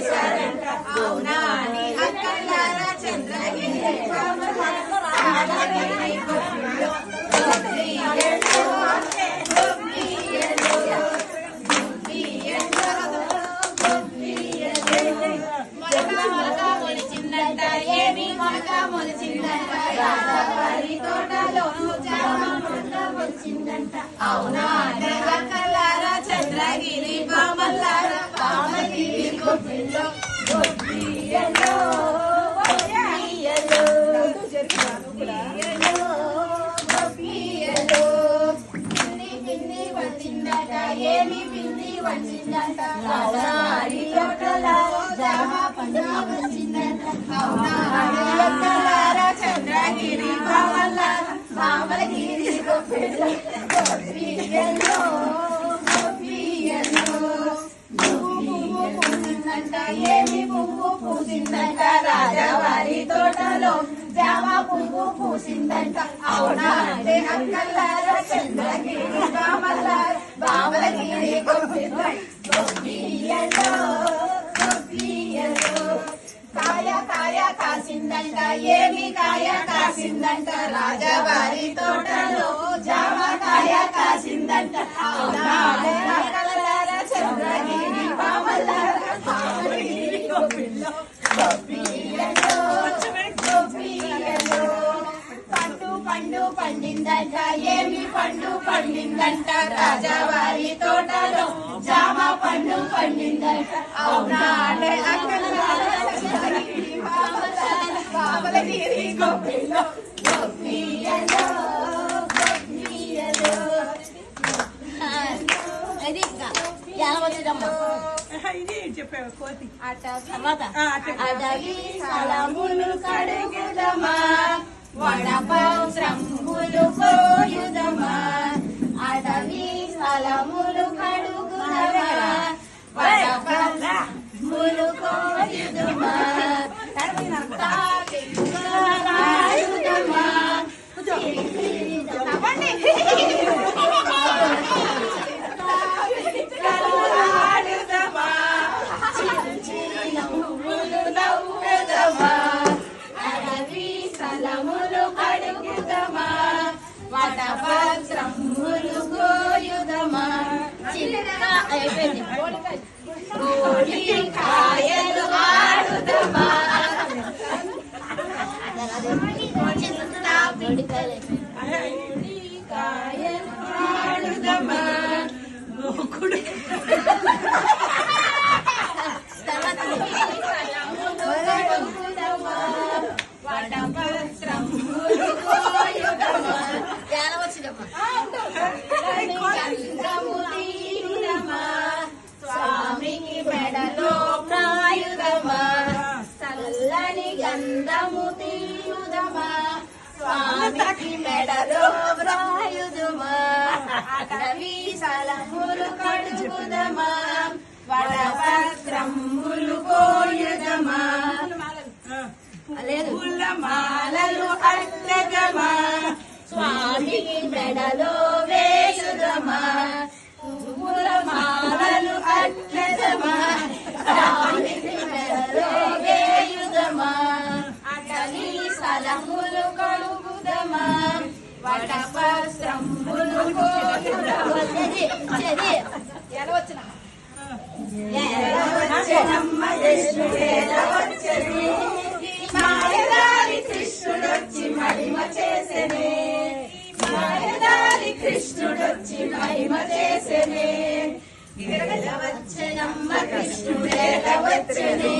చేశారంట అవునా నీ అక్కలారా చంద్రగిరి ఏమి మొలక మొలిచిందంట రాజావారి తోటలో జామ మొలక మొలిచిందంట అవునా అక్కలారా చంద్రగిరి బామల్లారా బామగిరి గొబ్బిలో గొబ్బియలో గొబ్బియలో గొబ్బియలో పిన్ని పిన్ని వచ్చిందట ఏమి పిన్ని వచ్చిందంట రాజావారి తోటలో జామ పండు వచ్చిందంట అవునా అక్కలారా చంద్రగిరి బామల్లారా బామగిరి గొబ్బిలో గొబ్బియలో ఏమి పువ్వు పూసిందంట రాజావారి తోటలో జామ పువ్వు పూసిందంట అవునా అంటే అక్కలారా చంద్రగిరి బామల్లారా బామలగిరి గొబ్బిలో గొబ్బియలో గొబ్బియలో కాయ కాయ కాసిందంట ఏమి కాయ కాసిందంట రాజావారి తోటలో జామ కాయ కాసిందంట అవునా అక్కలారా చంద్రగిరి బామల్లారా బామలగిరి గొబ్బిలో గొబ్బియలో గొబ్బియలో పండు పండు పండిందంట ఏమి పండు పండిందంట రాజావారి తోటలో జామ పండు పండిందంట అవునా అక్కలారా చంద్రగిరి బామల్లారా బామలగిరి గొబ్బిలో గొబ్బియలో గొబ్బియలో అడవి స్థలములు కడుగుదమా వనపత్రములు కోయుదమా అడవి స్థలములు కడుగుదమా వనపత్రములు కోయుదమా రాయుదమా అడవి స్థలములు కడుగుదమా వనపత్రములు కోయుదమా కోడి కాయలు ఆడుదమా కాయలు ఆడుదమా స్వామికి మెడలో ప్రాయుధమా చల్లని గంధము తీయుదమా స్వామికి మెడలో ప్రాయుధమా అడవి స్థలములు కడుగుదమా వడపత్రములు కోయుదమా మాలలు అట్టదమా స్వామికి మెడలో వేయుదమా మాలలు అట్టదమా స్వామికి మెడలో వేయుదమా అటవీ స్థలములు కడుగుదమా వడపత్రములు కోయుదమా మాయదారి కృష్ణుడొచ్చి మహిమ చేసెనే మాయదారి కృష్ణుడొచ్చి మహిమ చేసెనే వచ్చనమ్మ కృష్ణుడేలవచ్చనే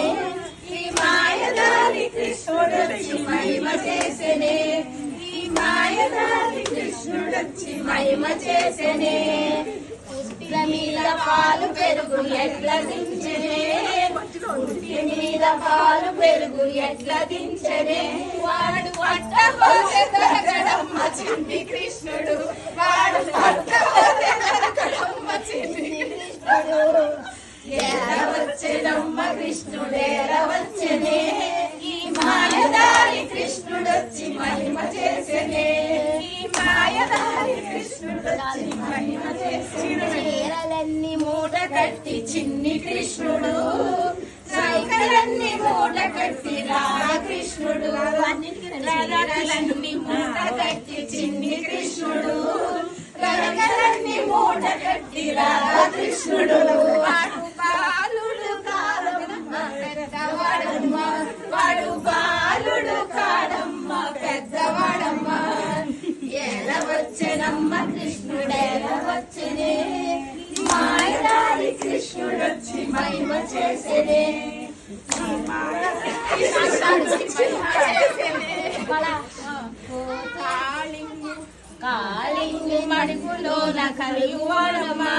ఈ మాయదారి కృష్ణుడొచ్చి మహిమ చేసెనే ఈ మాయదారి కృష్ణుడొచ్చి మహిమ చేసెనే పుట్టిన మీద పాలు పెరుగు ఎట్ల దించనే పుట్టి మీద పాలు పెరుగు ఎట్ల దించనే వాడు పట్టబోతే దొరకడమ్మ చిన్ని కృష్ణుడు వాడు పట్టబోతే దొరకడమ్మ చిన్ని కృష్ణుడు ఏరవచ్చనమ్మ కృష్ణుడేరవచ్చనే ఈ మాయదారి కృష్ణుడొచ్చి మహిమ చేసెనే ఈ మాయదారి కృష్ణుడొచ్చి మహిమ చేసెనే చీరలన్నీ మూట కట్టి చిన్ని కృష్ణుడు రరకలన్నీ మూట కట్టి రాధాకృష్ణుడు రరకలన్నీ మూట కట్టి చిన్ని కృష్ణుడు రరకలన్నీ మూట కట్టి రాధాకృష్ణుడు వాడు బాలుడు కాదమ్మ పెద్దవాడమ్మ వాడు బాలుడు కాడమ్మ పెద్దవాడమ్మ ఎలా వచ్చెనమ్మ కృష్ణుడెలా వచ్చెనే మాయదారి కృష్ణుడొచ్చి మహిమ చేసెనే కాళింగి మడుగులోన కలయువాడమ్మా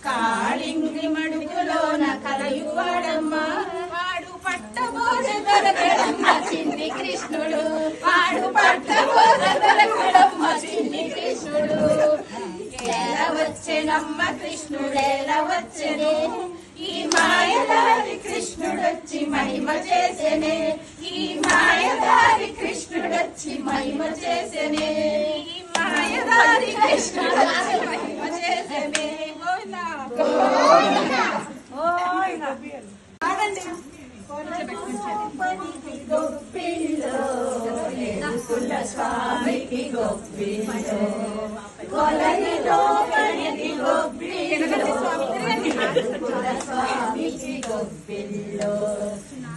కాళింగి మడుగులోన కలయువాడమ్మా వాడు పట్టబోధ దొరకడమ్మ చిన్ని కృష్ణుడు వాడు పట్టబోధ దొరకడమ్మ చిన్ని కృష్ణుడు ఎలా వచ్చెనమ్మ కృష్ణుడెలా వచ్చెనే ఈ మాయదారి కృష్ణుడొచ్చి మహిమ చేసెనే ఈ మాయదారి కృష్ణుడొచ్చి మహిమ చేసెనే ఈ మాయదారి కృష్ణుడొచ్చి మహిమ చేసెనే గొప్పిల్లో స్వామికి గొప్పిల్లో కొలనిలో పడికి గొప్పిల్లో స్వామికి గొప్పిల్లో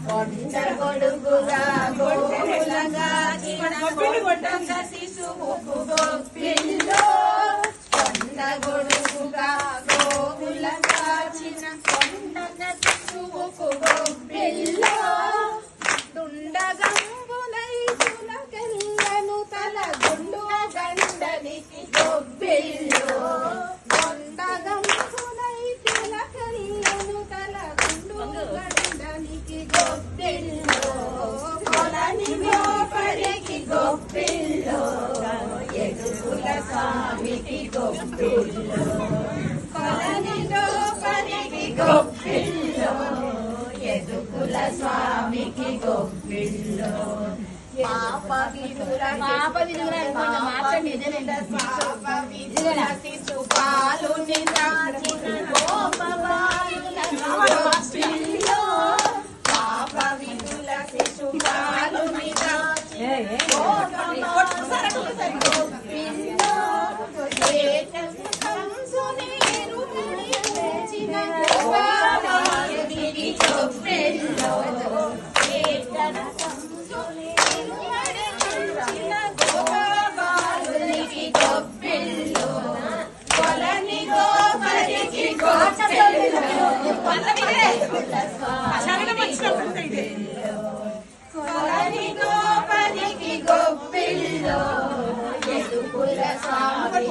కొండ గొడుగుగా గోగులగా కొండ శిశువుకు గొప్పిల్లో కొండ గొడుగుగా గోగులగా చిన్న కొండ శిశువుకు గొప్పిల్లో దుండగంబులై తులకెళ్ళను తల గుండు గండనికి గొప్పిల్లో దొండగంబులై తులకెళ్ళను తల గుండు గండనికి గొప్పిల్లో కొలనిలో పడికి గొప్పిల్లో ఎదుగుల స్వామికి గొప్పిల్లో కొలనిలో పడికి గొప్పిల్లో ఎదుగుల స్వామికి గొప్పిల్లో పాప విదుల శిశుపాలు నిరాచిన గోపబాలుల గొప్పిల్లో పాప విదుల శిశుపాలు నిరాచిన గొప్పిల్లో కంసుని రుచిన గోపాలునికి గొప్పిల్లో గోపాలునికి గొప్పిల్లో కొలని గోపరికి గొప్పిల్లో కొలని గోపరికి గొప్పిల్లో ఎదుగుల స్వామి